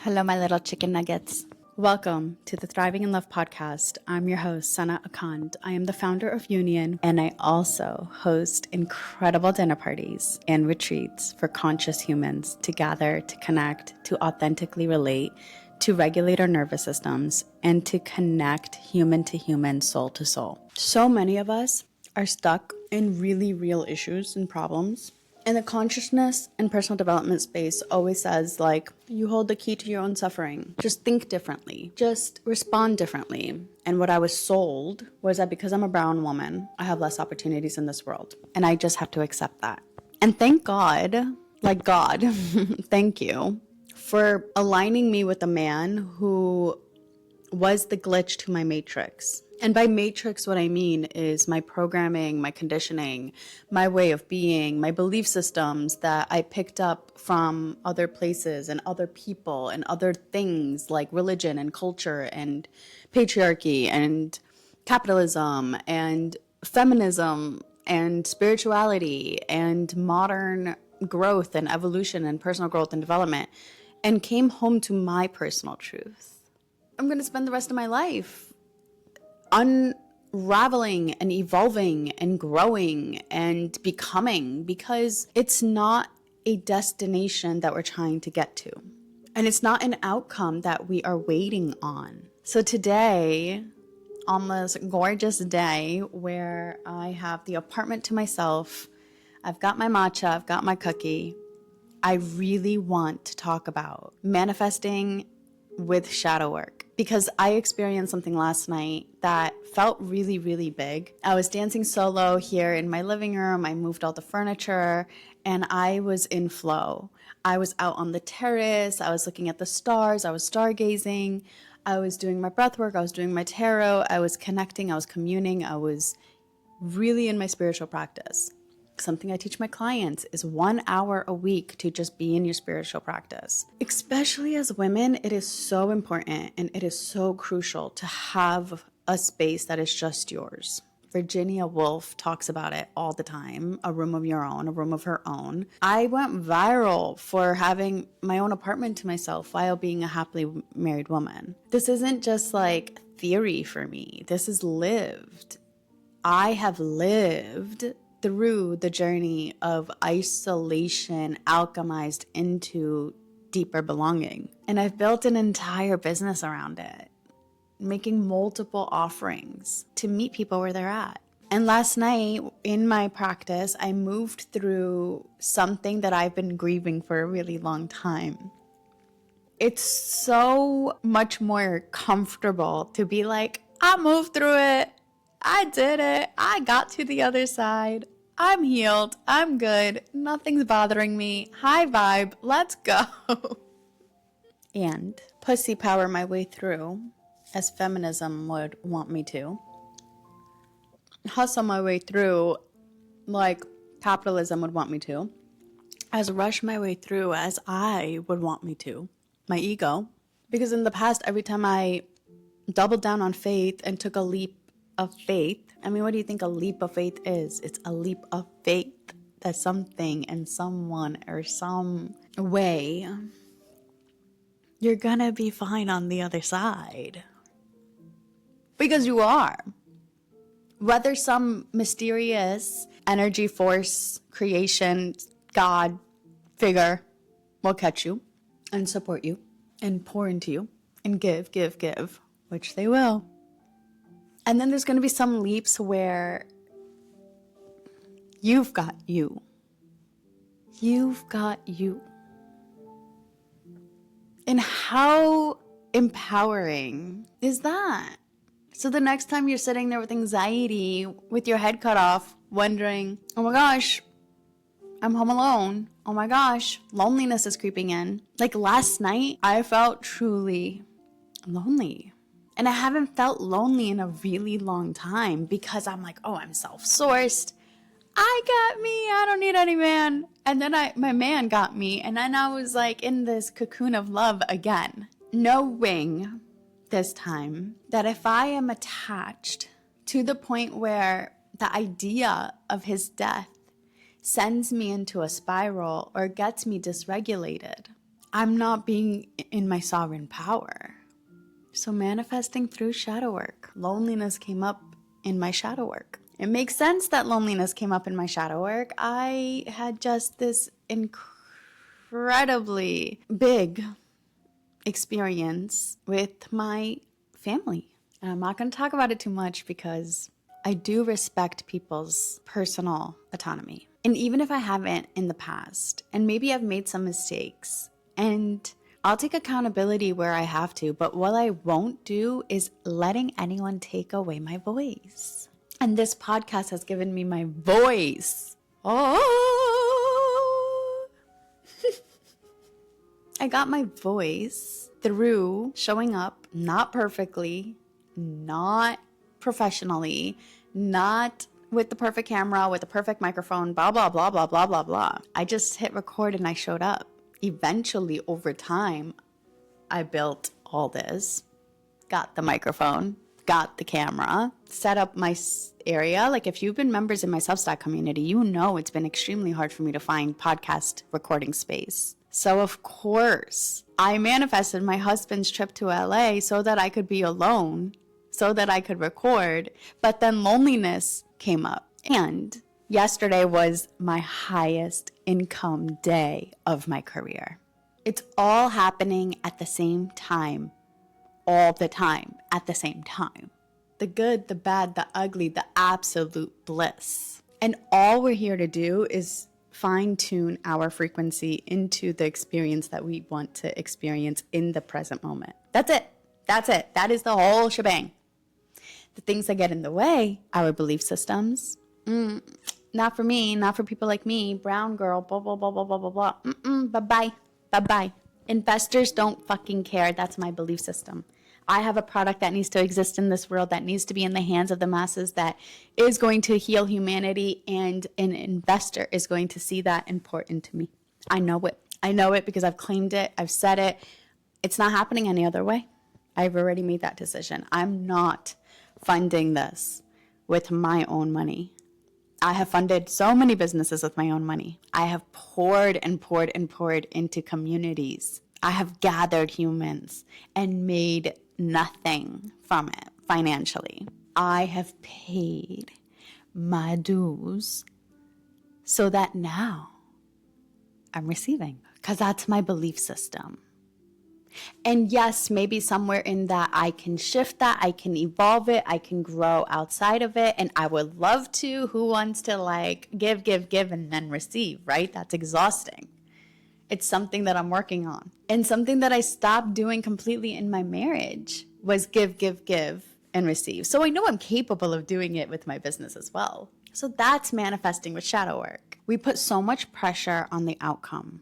Hello, my little chicken nuggets. Welcome to the Thriving in Love podcast. I'm your host, Sana Akand. I am the founder of Union, and I also host incredible dinner parties and retreats for conscious humans to gather, to connect, to authentically relate, to regulate our nervous systems, and to connect human to human, soul to soul. So many of us are stuck in really real issues and problems. And the consciousness and personal development space always says, like, you hold the key to your own suffering. Just think differently. Just respond differently. And what I was sold was that because I'm a brown woman, I have less opportunities in this world. And I just have to accept that. And thank God, like God, thank you for aligning me with a man who was the glitch to my matrix. And by matrix, what I mean is my programming, my conditioning, my way of being, my belief systems that I picked up from other places and other people and other things like religion and culture and patriarchy and capitalism and feminism and spirituality and modern growth and evolution and personal growth and development, and came home to my personal truth. I'm going to spend the rest of my life unraveling and evolving and growing and becoming, because it's not a destination that we're trying to get to. And it's not an outcome that we are waiting on. So today, on this gorgeous day where I have the apartment to myself, I've got my matcha, I've got my cookie, I really want to talk about manifesting with shadow work, because I experienced something last night that felt really, really big. I was dancing solo here in my living room. I moved all the furniture and I was in flow. I was out on the terrace. I was looking at the stars. I was stargazing. I was doing my breath work. I was doing my tarot. I was connecting. I was communing. I was really in my spiritual practice. Something I teach my clients is 1 hour a week to just be in your spiritual practice. Especially as women, it is so important and it is so crucial to have a space that is just yours. Virginia Woolf talks about it all the time, a room of your own, a room of her own. I went viral for having my own apartment to myself while being a happily married woman. This isn't just like theory for me. This is lived. I have lived through the journey of isolation alchemized into deeper belonging. And I've built an entire business around it, making multiple offerings to meet people where they're at. And last night in my practice, I moved through something that I've been grieving for a really long time. It's so much more comfortable to be like, I moved through it. I did it. I got to the other side. I'm healed. I'm good. Nothing's bothering me. High vibe. Let's go. And pussy power my way through, as feminism would want me to. Hustle my way through, like capitalism would want me to. As rush my way through, as I would want me to. My ego. Because in the past, every time I doubled down on faith and took a leap of faith. I mean, what do you think a leap of faith is? It's a leap of faith that something and someone or some way, you're gonna be fine on the other side. Because you are. Whether some mysterious energy, force, creation, God, figure will catch you and support you and pour into you and give, which they will. And then there's going to be some leaps where you've got you. You've got you. And how empowering is that? So the next time you're sitting there with anxiety, with your head cut off, wondering, oh my gosh, I'm home alone. Oh my gosh, loneliness is creeping in. Like last night, I felt truly lonely. And I haven't felt lonely in a really long time because I'm like, oh, I'm self-sourced. I got me. I don't need any man. And then my man got me. And then I was like in this cocoon of love again. Knowing this time that if I am attached to the point where the idea of his death sends me into a spiral or gets me dysregulated, I'm not being in my sovereign power. So manifesting through shadow work, loneliness came up in my shadow work. It makes sense that loneliness came up in my shadow work. I had just this incredibly big experience with my family. And I'm not going to talk about it too much because I do respect people's personal autonomy. And even if I haven't in the past, and maybe I've made some mistakes, and I'll take accountability where I have to, but what I won't do is letting anyone take away my voice. And this podcast has given me my voice. Oh! I got my voice through showing up, not perfectly, not professionally, not with the perfect camera, with the perfect microphone, blah, blah, blah, blah, blah, blah, blah. I just hit record and I showed up. Eventually, over time, I built all this, got the microphone, got the camera, set up my area. Like if you've been members in my Substack community, you know it's been extremely hard for me to find podcast recording space. So of course, I manifested my husband's trip to LA so that I could be alone, so that I could record. But then loneliness came up. And yesterday was my highest income day of my career. It's all happening at the same time, all the time, at the same time. The good, the bad, the ugly, the absolute bliss. And all we're here to do is fine-tune our frequency into the experience that we want to experience in the present moment. That's it. That's it. That is the whole shebang. The things that get in the way, our belief systems, not for me, not for people like me, brown girl, blah, blah, blah, blah, blah, blah, blah. Bye-bye. Bye-bye. Investors don't fucking care. That's my belief system. I have a product that needs to exist in this world, that needs to be in the hands of the masses, that is going to heal humanity, and an investor is going to see that and pour into me. I know it. I know it because I've claimed it. I've said it. It's not happening any other way. I've already made that decision. I'm not funding this with my own money. I have funded so many businesses with my own money. I have poured and poured and poured into communities. I have gathered humans and made nothing from it financially. I have paid my dues so that now I'm receiving, because that's my belief system. And yes, maybe somewhere in that I can shift that, I can evolve it, I can grow outside of it, and I would love to. Who wants to like give, and then receive, right? That's exhausting. It's something that I'm working on. And something that I stopped doing completely in my marriage was give, and receive. So I know I'm capable of doing it with my business as well. So that's manifesting with shadow work. We put so much pressure on the outcome.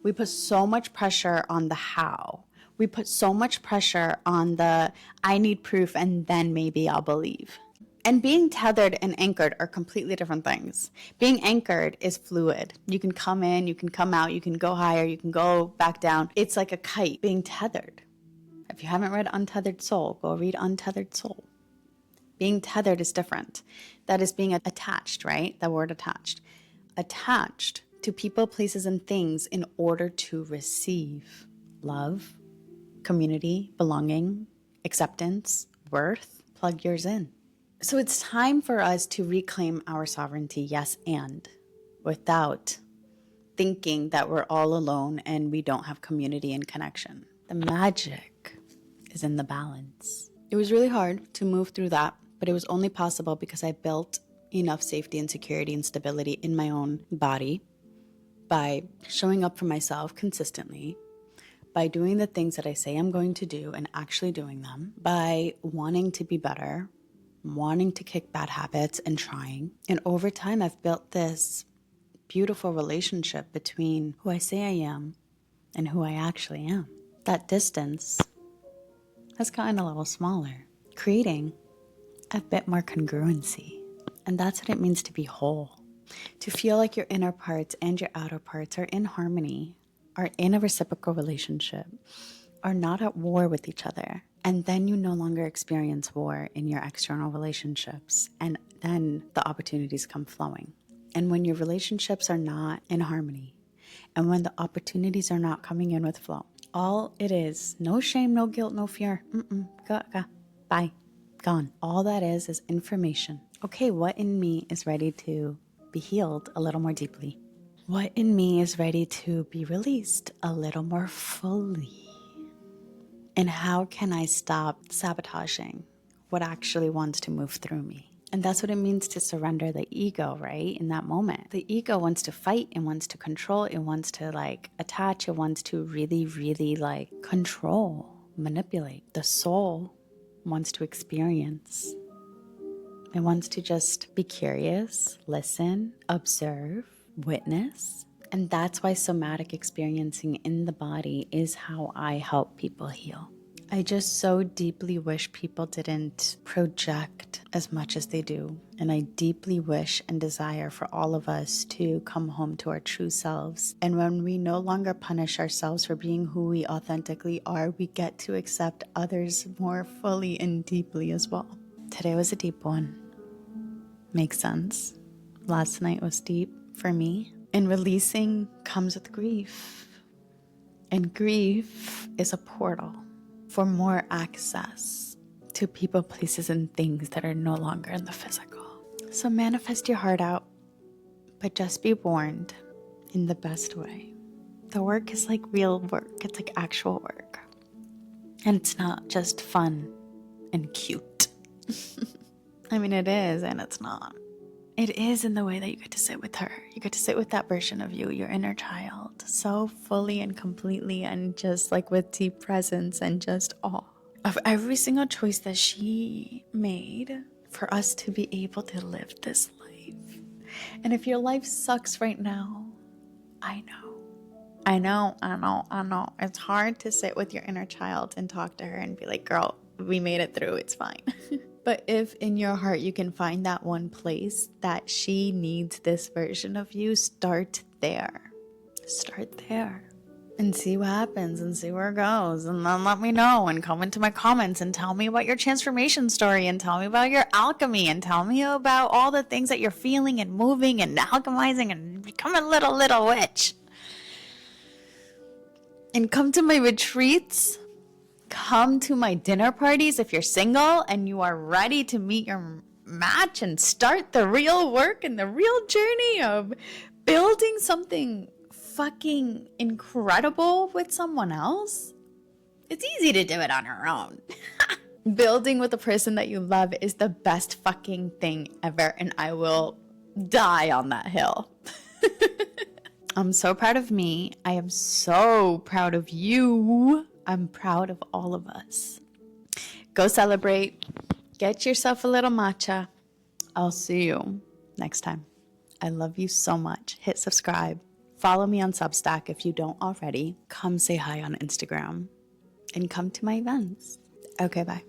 We put so much pressure on the how. We put so much pressure on the I need proof and then maybe I'll believe. And being tethered and anchored are completely different things. Being anchored is fluid. You can come in, you can come out, you can go higher, you can go back down. It's like a kite. Being tethered. If you haven't read Untethered Soul, go read Untethered Soul. Being tethered is different. That is being attached, right? The word attached. Attached to people, places, and things in order to receive love, community, belonging, acceptance, worth. Plug yours in. So it's time for us to reclaim our sovereignty, yes, and without thinking that we're all alone and we don't have community and connection. The magic is in the balance. It was really hard to move through that, but it was only possible because I built enough safety and security and stability in my own body by showing up for myself consistently, by doing the things that I say I'm going to do and actually doing them, by wanting to be better, wanting to kick bad habits and trying. And over time, I've built this beautiful relationship between who I say I am and who I actually am. That distance has gotten a little smaller, creating a bit more congruency. And that's what it means to be whole. To feel like your inner parts and your outer parts are in harmony, are in a reciprocal relationship, are not at war with each other. And then you no longer experience war in your external relationships. And then the opportunities come flowing. And when your relationships are not in harmony, and when the opportunities are not coming in with flow. All it is, no shame, no guilt, no fear. Go, bye, gone. All that is information. Okay, what in me is ready to be healed a little more deeply? What in me is ready to be released a little more fully? And how can I stop sabotaging what actually wants to move through me? And that's what it means to surrender the ego, right? In that moment. The ego wants to fight, it wants to control, it wants to attach, it wants to really, really control, manipulate. The soul wants to experience. It wants to just be curious, listen, observe, witness. And that's why somatic experiencing in the body is how I help people heal. I just so deeply wish people didn't project as much as they do. And I deeply wish and desire for all of us to come home to our true selves. And when we no longer punish ourselves for being who we authentically are, we get to accept others more fully and deeply as well. Today was a deep one. Makes sense. Last night was deep for me. And releasing comes with grief. And grief is a portal for more access to people, places, and things that are no longer in the physical. So manifest your heart out, but just be warned in the best way. The work is like real work. It's like actual work. And it's not just fun and cute. I mean, it is and it's not. It is in the way that you get to sit with her. You get to sit with that version of you, your inner child, so fully and completely and just with deep presence and just awe of every single choice that she made for us to be able to live this life. And if your life sucks right now, I know. It's hard to sit with your inner child and talk to her and be like, girl, we made it through. It's fine. But if in your heart you can find that one place that she needs this version of you, start there. Start there. And see what happens and see where it goes. And then let me know and come into my comments and tell me about your transformation story and tell me about your alchemy and tell me about all the things that you're feeling and moving and alchemizing and becoming a little witch. And come to my retreats. Come to my dinner parties if you're single and you are ready to meet your match and start the real work and the real journey of building something fucking incredible with someone else. It's easy to do it on your own. Building with the person that you love is the best fucking thing ever, and I will die on that hill. I'm so proud of me. I am so proud of you. I'm proud of all of us. Go celebrate. Get yourself a little matcha. I'll see you next time. I love you so much. Hit subscribe. Follow me on Substack if you don't already. Come say hi on Instagram. And come to my events. Okay, bye.